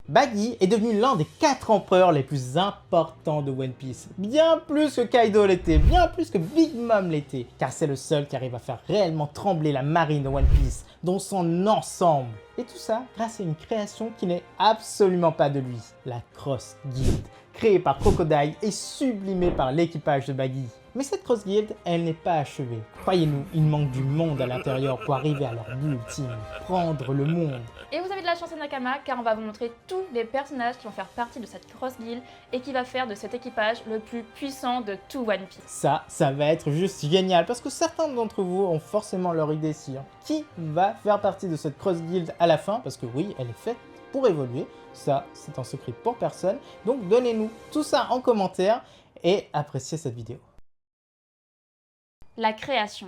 Baggy est devenu l'un des 4 empereurs les plus importants de One Piece. Bien plus que Kaido l'était, bien plus que Big Mom l'était. Car c'est le seul qui arrive à faire réellement trembler la marine de One Piece dans son ensemble. Et tout ça grâce à une création qui n'est absolument pas de lui. La Cross Guild, créée par Crocodile et sublimée par l'équipage de Baggy. Mais cette Cross Guild, elle n'est pas achevée. Croyez-nous, il manque du monde à l'intérieur pour arriver à leur but ultime, prendre le monde. Et vous avez de la chance Nakama, car on va vous montrer tous les personnages qui vont faire partie de cette Cross Guild et qui va faire de cet équipage le plus puissant de tout One Piece. Ça va être juste génial parce que certains d'entre vous ont forcément leur idée sur qui va faire partie de cette Cross Guild à la fin, parce que oui, elle est faite pour évoluer. Ça, c'est un secret pour personne. Donc donnez-nous tout ça en commentaire et appréciez cette vidéo. La création.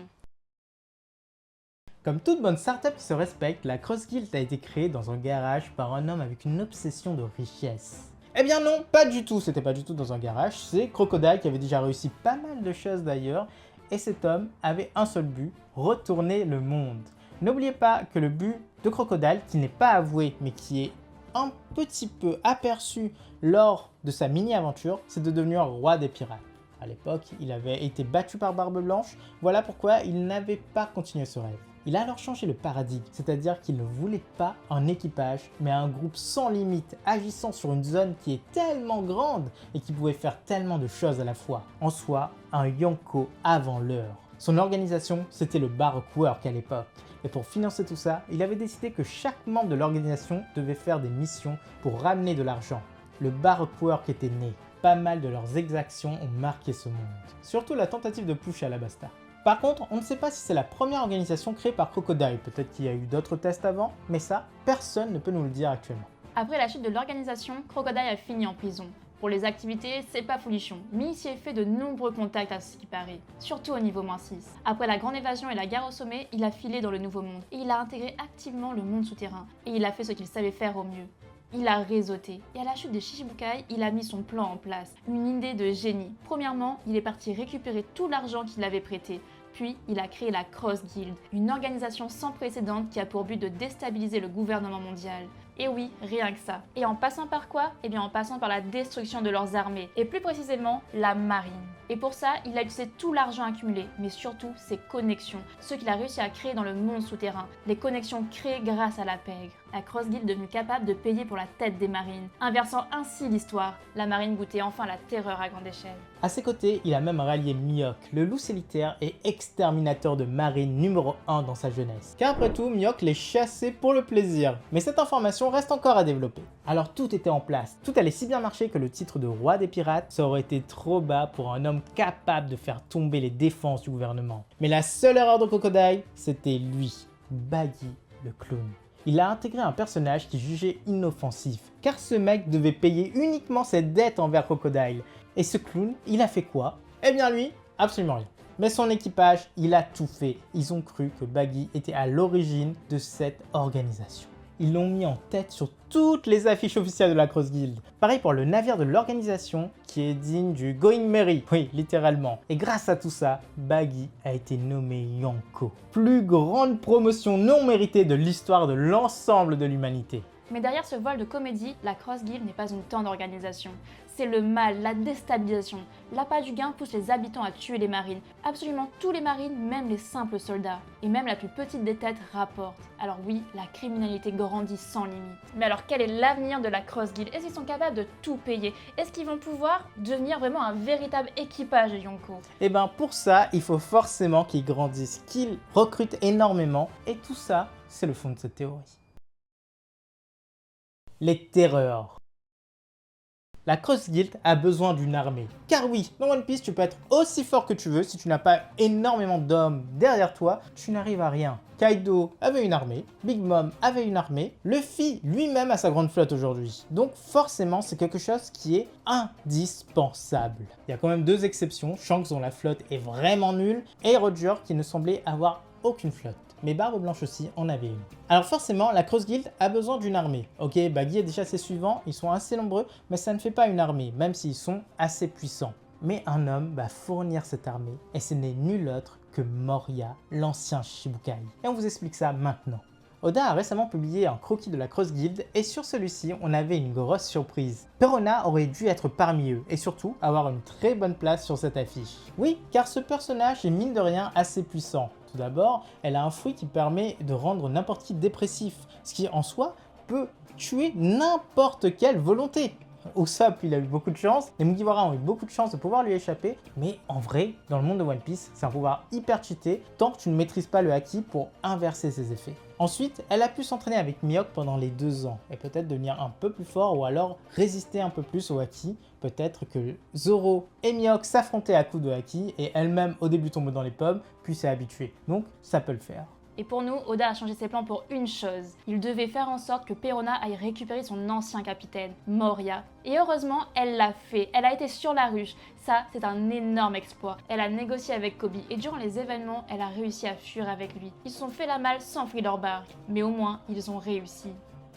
Comme toute bonne startup qui se respecte, la Cross Guild a été créée dans un garage par un homme avec une obsession de richesse. Eh bien non, pas du tout, c'était pas du tout dans un garage, c'est Crocodile qui avait déjà réussi pas mal de choses d'ailleurs, et cet homme avait un seul but, retourner le monde. N'oubliez pas que le but de Crocodile, qui n'est pas avoué mais qui est un petit peu aperçu lors de sa mini-aventure, c'est de devenir roi des pirates. À l'époque, il avait été battu par Barbe Blanche, voilà pourquoi il n'avait pas continué ce rêve. Il a alors changé le paradigme, c'est-à-dire qu'il ne voulait pas un équipage, mais un groupe sans limite, agissant sur une zone qui est tellement grande et qui pouvait faire tellement de choses à la fois. En soi, un Yonko avant l'heure. Son organisation, c'était le Baroque Work à l'époque. Et pour financer tout ça, il avait décidé que chaque membre de l'organisation devait faire des missions pour ramener de l'argent. Le Baroque Work était né. Pas mal de leurs exactions ont marqué ce monde. Surtout la tentative de push à la Basta. Par contre, on ne sait pas si c'est la première organisation créée par Crocodile. Peut-être qu'il y a eu d'autres tests avant, mais ça, personne ne peut nous le dire actuellement. Après la chute de l'organisation, Crocodile a fini en prison. Pour les activités, c'est pas folichon, mais il s'y est fait de nombreux contacts à ce qui paraît, surtout au niveau -6. Après la grande évasion et la guerre au sommet, il a filé dans le nouveau monde, et il a intégré activement le monde souterrain, et il a fait ce qu'il savait faire au mieux. Il a réseauté, et à la chute de Shichibukai, il a mis son plan en place, une idée de génie. Premièrement, il est parti récupérer tout l'argent qu'il avait prêté, puis il a créé la Cross Guild, une organisation sans précédent qui a pour but de déstabiliser le gouvernement mondial. Et oui, rien que ça. Et en passant par quoi? Eh bien en passant par la destruction de leurs armées, et plus précisément la marine. Et pour ça, il a utilisé tout l'argent accumulé, mais surtout ses connexions, ce qu'il a réussi à créer dans le monde souterrain, les connexions créées grâce à la pègre. La Cross Guild est devenue capable de payer pour la tête des marines, inversant ainsi l'histoire. La marine goûtait enfin la terreur à grande échelle. À ses côtés, il a même rallié Mihawk, le loup solitaire et exterminateur de marine numéro 1 dans sa jeunesse. Car après tout, Mihawk les chassait pour le plaisir. Mais cette information reste encore à développer. Alors tout était en place, tout allait si bien marcher que le titre de roi des pirates, ça aurait été trop bas pour un homme capable de faire tomber les défenses du gouvernement. Mais la seule erreur de Crocodile, c'était lui, Baggy le clown. Il a intégré un personnage qu'il jugeait inoffensif, car ce mec devait payer uniquement ses dettes envers Crocodile. Et ce clown, il a fait quoi? Eh bien lui, absolument rien. Mais son équipage, il a tout fait. Ils ont cru que Baggy était à l'origine de cette organisation. Ils l'ont mis en tête sur toutes les affiches officielles de la Cross Guild. Pareil pour le navire de l'organisation qui est digne du Going Merry, oui littéralement. Et grâce à tout ça, Baggy a été nommé Yonko. Plus grande promotion non méritée de l'histoire de l'ensemble de l'humanité. Mais derrière ce voile de comédie, la Cross Guild n'est pas une tant d'organisation. C'est le mal, la déstabilisation. L'appât du gain pousse les habitants à tuer les marines. Absolument tous les marines, même les simples soldats. Et même la plus petite des têtes rapporte. Alors oui, la criminalité grandit sans limite. Mais alors quel est l'avenir de la Cross Guild? Est-ce qu'ils sont capables de tout payer? Est-ce qu'ils vont pouvoir devenir vraiment un véritable équipage de Yonko? Et ben pour ça, il faut forcément qu'ils grandissent, qu'ils recrutent énormément. Et tout ça, c'est le fond de cette théorie. Les terreurs. La Cross Guild a besoin d'une armée. Car oui, dans One Piece, tu peux être aussi fort que tu veux, si tu n'as pas énormément d'hommes derrière toi, tu n'arrives à rien. Kaido avait une armée, Big Mom avait une armée, Luffy lui-même a sa grande flotte aujourd'hui. Donc forcément, c'est quelque chose qui est indispensable. Il y a quand même 2 exceptions, Shanks dont la flotte est vraiment nulle, et Roger qui ne semblait avoir aucune flotte. Mais Barbe Blanche aussi en avait une. Alors forcément, la Cross Guild a besoin d'une armée. Ok, Baggy est déjà ses suivants, ils sont assez nombreux, mais ça ne fait pas une armée, même s'ils sont assez puissants. Mais un homme va fournir cette armée, et ce n'est nul autre que Moria, l'ancien Shichibukai. Et on vous explique ça maintenant. Oda a récemment publié un croquis de la Cross Guild et sur celui-ci, on avait une grosse surprise. Perona aurait dû être parmi eux et surtout avoir une très bonne place sur cette affiche. Oui, car ce personnage est mine de rien assez puissant. Tout d'abord, elle a un fruit qui permet de rendre n'importe qui dépressif, ce qui en soi peut tuer n'importe quelle volonté. Usopp, il a eu beaucoup de chance, les Mugiwara ont eu beaucoup de chance de pouvoir lui échapper, mais en vrai, dans le monde de One Piece, c'est un pouvoir hyper cheaté tant que tu ne maîtrises pas le haki pour inverser ses effets. Ensuite, elle a pu s'entraîner avec Mihawk pendant les 2 ans et peut-être devenir un peu plus fort ou alors résister un peu plus au haki. Peut-être que Zoro et Mihawk s'affrontaient à coups de haki et elle-même au début tombe dans les pommes puis s'est habituée. Donc ça peut le faire. Et pour nous, Oda a changé ses plans pour une chose. Il devait faire en sorte que Perona aille récupérer son ancien capitaine, Moria. Et heureusement, elle l'a fait. Elle a été sur la ruche. Ça, c'est un énorme exploit. Elle a négocié avec Koby et durant les événements, elle a réussi à fuir avec lui. Ils se sont fait la malle sans fuir leur barque. Mais au moins, ils ont réussi.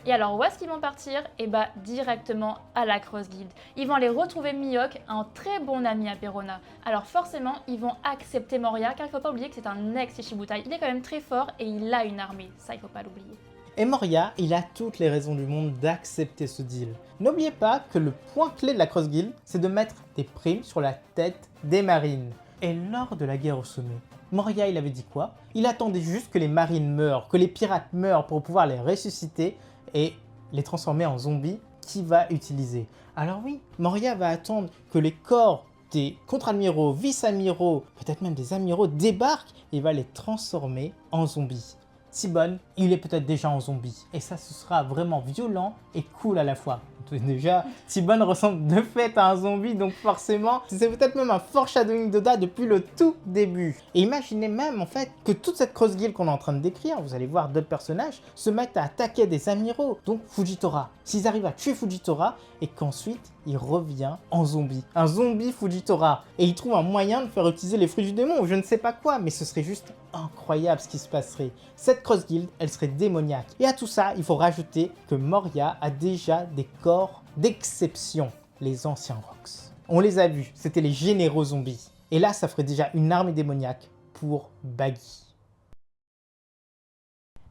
Et alors, où est-ce qu'ils vont partir? Eh bah, directement à la Cross Guild. Ils vont aller retrouver Mihawk, un très bon ami à Perona. Alors forcément, ils vont accepter Moria, car il faut pas oublier que c'est un ex-Ishibutai. Il est quand même très fort et il a une armée. Ça, il faut pas l'oublier. Et Moria, il a toutes les raisons du monde d'accepter ce deal. N'oubliez pas que le point clé de la Cross Guild, c'est de mettre des primes sur la tête des marines. Et lors de la guerre au sommet, Moria, il avait dit quoi? Il attendait juste que les marines meurent, que les pirates meurent pour pouvoir les ressusciter et les transformer en zombies qu'il va utiliser. Alors oui, Moria va attendre que les corps des contre-amiraux, vice-amiraux, peut-être même des amiraux débarquent et il va les transformer en zombies. T-Bone, il est peut-être déjà en zombie et ça, ce sera vraiment violent et cool à la fois. Déjà, T-Bone ressemble de fait à un zombie, donc forcément, c'est peut-être même un foreshadowing d'Oda depuis le tout début. Et imaginez même en fait que toute cette Cross Guild qu'on est en train de décrire, vous allez voir d'autres personnages, se mettent à attaquer des amiraux, donc Fujitora. S'ils arrivent à tuer Fujitora et qu'ensuite il revient en zombie. Un zombie Fujitora. Et il trouve un moyen de faire utiliser les fruits du démon ou je ne sais pas quoi, mais ce serait juste incroyable ce qui se passerait. Cette Cross Guild, elle serait démoniaque. Et à tout ça, il faut rajouter que Moria a déjà des corps d'exception, les anciens Rocks. On les a vus, c'était les généraux zombies. Et là, ça ferait déjà une armée démoniaque pour Baggy.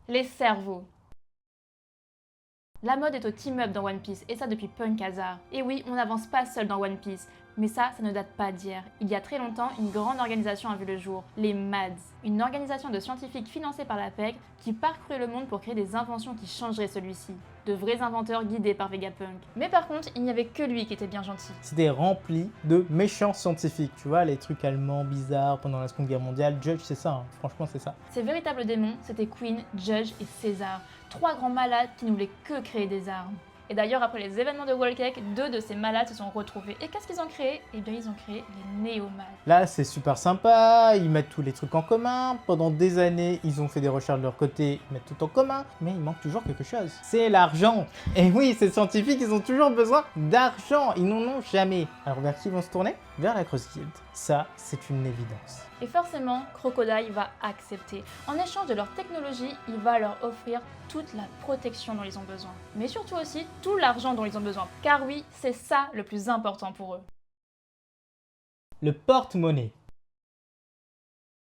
Les cerveaux. La mode est au team-up dans One Piece, et ça depuis Punk Hazard. Et oui, on n'avance pas seul dans One Piece, mais ça ne date pas d'hier. Il y a très longtemps, une grande organisation a vu le jour, les MADS, une organisation de scientifiques financée par la PEG qui parcourait le monde pour créer des inventions qui changeraient celui-ci. De vrais inventeurs guidés par Vegapunk. Mais par contre, il n'y avait que lui qui était bien gentil. C'était rempli de méchants scientifiques, tu vois, les trucs allemands bizarres pendant la Seconde Guerre mondiale. Judge, c'est ça, hein. Franchement, c'est ça. Ces véritables démons, c'était Queen, Judge et César, 3 grands malades qui ne voulaient que créer des armes. Et d'ailleurs, après les événements de Whole Cake, 2 de ces malades se sont retrouvés. Et qu'est-ce qu'ils ont créé? Eh bien, ils ont créé les Néo-Mad. Là, c'est super sympa, ils mettent tous les trucs en commun. Pendant des années, ils ont fait des recherches de leur côté, ils mettent tout en commun. Mais il manque toujours quelque chose. C'est l'argent. Et oui, ces scientifiques, ils ont toujours besoin d'argent. Ils n'en ont jamais. Alors, vers qui ils vont se tourner? Vers la Cross Guild. Ça, c'est une évidence. Et forcément, Crocodile va accepter. En échange de leur technologie, il va leur offrir toute la protection dont ils ont besoin. Mais surtout aussi, tout l'argent dont ils ont besoin. Car oui, c'est ça le plus important pour eux. Le porte-monnaie.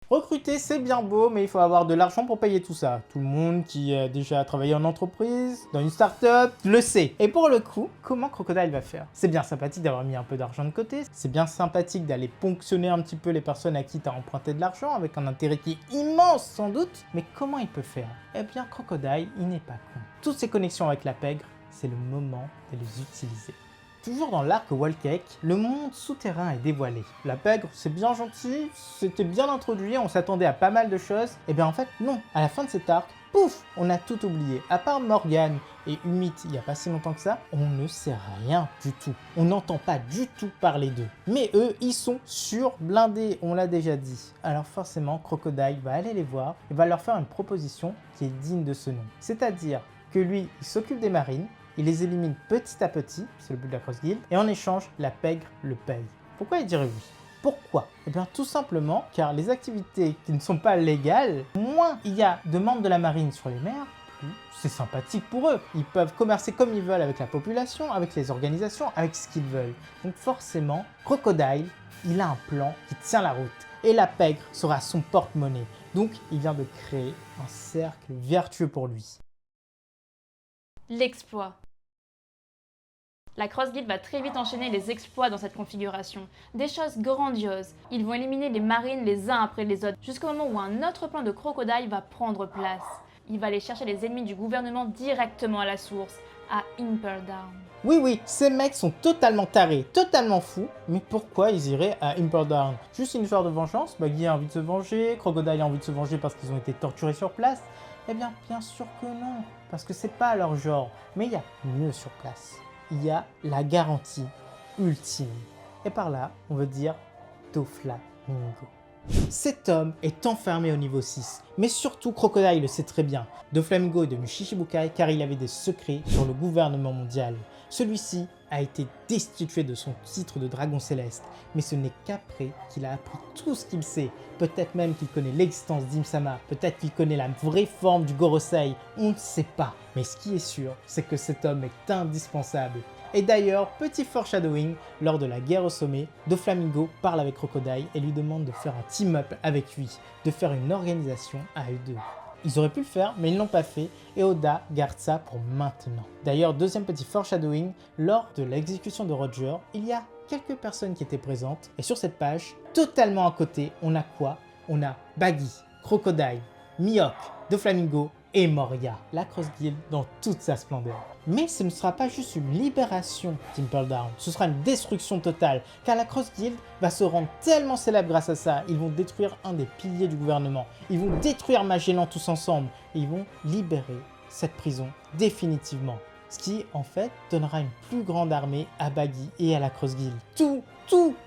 Recruter, c'est bien beau, mais il faut avoir de l'argent pour payer tout ça. Tout le monde qui a déjà travaillé en entreprise, dans une start-up, le sait. Et pour le coup, comment Crocodile va faire? C'est bien sympathique d'avoir mis un peu d'argent de côté, c'est bien sympathique d'aller ponctionner un petit peu les personnes à qui tu as emprunté de l'argent, avec un intérêt qui est immense sans doute, mais comment il peut faire? Eh bien, Crocodile, il n'est pas con. Toutes ces connexions avec la pègre, c'est le moment de les utiliser. Toujours dans l'arc Whole Cake, le monde souterrain est dévoilé. La pègre, c'est bien gentil, c'était bien introduit, on s'attendait à pas mal de choses. Et bien en fait, non. À la fin de cet arc, pouf, on a tout oublié. À part Morgan et Umit, il n'y a pas si longtemps que ça, on ne sait rien du tout. On n'entend pas du tout parler d'eux. Mais eux, ils sont surblindés, on l'a déjà dit. Alors forcément, Crocodile va aller les voir et va leur faire une proposition qui est digne de ce nom. C'est-à-dire que lui, il s'occupe des marines, il les élimine petit à petit, c'est le but de la Cross Guild, et en échange, la pègre le paye. Pourquoi il dirait oui? Pourquoi? Eh bien tout simplement car les activités qui ne sont pas légales, moins il y a de membres de la marine sur les mers, plus c'est sympathique pour eux. Ils peuvent commercer comme ils veulent avec la population, avec les organisations, avec ce qu'ils veulent. Donc forcément, Crocodile, il a un plan qui tient la route. Et la pègre sera son porte-monnaie. Donc il vient de créer un cercle vertueux pour lui. L'exploit. La Cross Guild va très vite enchaîner les exploits dans cette configuration. Des choses grandioses. Ils vont éliminer les marines les uns après les autres, jusqu'au moment où un autre plan de Crocodile va prendre place. Il va aller chercher les ennemis du gouvernement directement à la source, à Impel Down. Oui, ces mecs sont totalement tarés, totalement fous, mais pourquoi ils iraient à Impel Down? Juste une histoire de vengeance? Baggy a envie de se venger, Crocodile a envie de se venger parce qu'ils ont été torturés sur place? Eh bien sûr que non, parce que c'est pas leur genre, mais il y a mieux sur place. Il y a la garantie ultime. Et par là, on veut dire Doflamingo. Cet homme est enfermé au niveau 6, mais surtout Crocodile le sait très bien. Doflamingo est devenu Shichibukai car il avait des secrets sur le gouvernement mondial. Celui-ci a été destitué de son titre de dragon céleste, mais ce n'est qu'après qu'il a appris tout ce qu'il sait. Peut-être même qu'il connaît l'existence d'Im-sama, peut-être qu'il connaît la vraie forme du Gorosei, on ne sait pas. Mais ce qui est sûr, c'est que cet homme est indispensable. Et d'ailleurs, petit foreshadowing, lors de la guerre au sommet, Doflamingo parle avec Crocodile et lui demande de faire un team-up avec lui, de faire une organisation à eux deux. Ils auraient pu le faire, mais ils ne l'ont pas fait, et Oda garde ça pour maintenant. D'ailleurs, deuxième petit foreshadowing, lors de l'exécution de Roger, il y a quelques personnes qui étaient présentes, et sur cette page, totalement à côté, on a quoi? On a Baggy, Crocodile, Mihawk, Doflamingo et Moria, la Cross Guild dans toute sa splendeur. Mais ce ne sera pas juste une libération d'Impel Down, ce sera une destruction totale, car la Cross Guild va se rendre tellement célèbre grâce à ça, ils vont détruire un des piliers du gouvernement, ils vont détruire Magellan tous ensemble, et ils vont libérer cette prison définitivement. Ce qui, en fait, donnera une plus grande armée à Baggy et à la Cross Guild.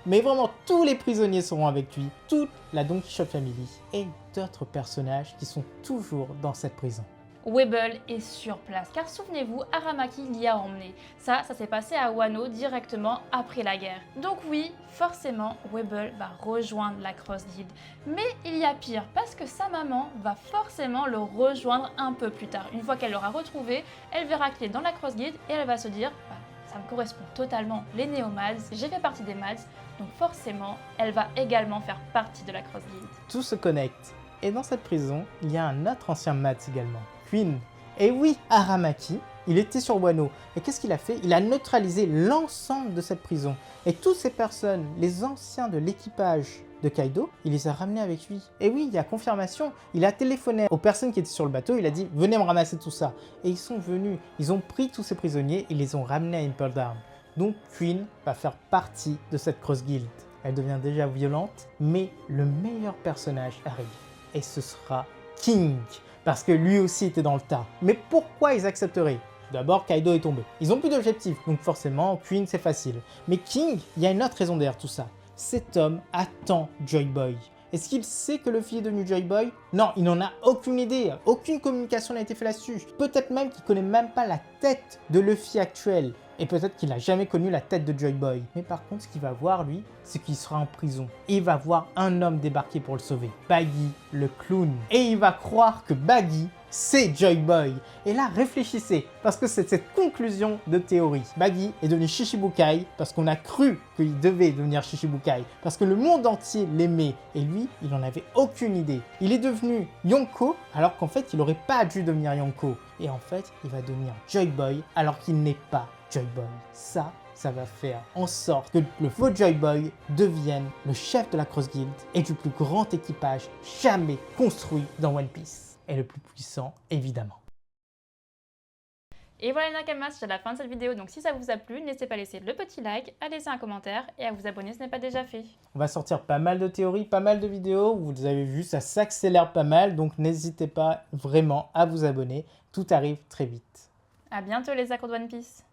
Mais vraiment tous les prisonniers seront avec lui, toute la Don Quichotte Family et d'autres personnages qui sont toujours dans cette prison. Webble est sur place, car souvenez-vous, Aramaki l'y a emmené. Ça s'est passé à Wano directement après la guerre. Donc oui, forcément, Webble va rejoindre la Cross Guild. Mais il y a pire, parce que sa maman va forcément le rejoindre un peu plus tard. Une fois qu'elle l'aura retrouvé, elle verra qu'il est dans la Cross Guild et elle va se dire ça me correspond totalement, les Néo-Mads, j'ai fait partie des Mads, donc forcément, elle va également faire partie de la Cross Guild. Tout se connecte. Et dans cette prison, il y a un autre ancien Mads également, Queen. Et oui, Aramaki, il était sur Wano. Et qu'est-ce qu'il a fait? Il a neutralisé l'ensemble de cette prison. Et toutes ces personnes, les anciens de l'équipage de Kaido, il les a ramenés avec lui. Et oui, il y a confirmation, il a téléphoné aux personnes qui étaient sur le bateau, il a dit « Venez me ramasser tout ça ». Et ils sont venus, ils ont pris tous ces prisonniers et les ont ramenés à Impel Down. Donc Queen va faire partie de cette Cross Guild. Elle devient déjà violente, mais le meilleur personnage arrive. Et ce sera King, parce que lui aussi était dans le tas. Mais pourquoi ils accepteraient? D'abord, Kaido est tombé. Ils ont plus d'objectifs, donc forcément, Queen c'est facile. Mais King, il y a une autre raison derrière tout ça. Cet homme attend Joy Boy. Est-ce qu'il sait que Luffy est devenu Joy Boy? Non, il n'en a aucune idée. Aucune communication n'a été faite là-dessus. Peut-être même qu'il ne connaît même pas la tête de Luffy actuel. Et peut-être qu'il n'a jamais connu la tête de Joy Boy. Mais par contre, ce qu'il va voir, lui, c'est qu'il sera en prison. Et il va voir un homme débarquer pour le sauver. Baggy, le clown. Et il va croire que Baggy, c'est Joy Boy. Et là, réfléchissez, parce que c'est cette conclusion de théorie. Baggy est devenu Shichibukai parce qu'on a cru qu'il devait devenir Shichibukai. Parce que le monde entier l'aimait. Et lui, il n'en avait aucune idée. Il est devenu Yonko, alors qu'en fait, il n'aurait pas dû devenir Yonko. Et en fait, il va devenir Joy Boy, alors qu'il n'est pas Joy Boy. Ça va faire en sorte que le faux Joy Boy devienne le chef de la Cross Guild et du plus grand équipage jamais construit dans One Piece. Et le plus puissant, évidemment. Et voilà les Nakamas, c'est la fin de cette vidéo, donc si ça vous a plu, n'hésitez pas à laisser le petit like, à laisser un commentaire et à vous abonner si ce n'est pas déjà fait. On va sortir pas mal de théories, pas mal de vidéos, vous avez vu, ça s'accélère pas mal, donc n'hésitez pas vraiment à vous abonner, tout arrive très vite. À bientôt les accros de One Piece.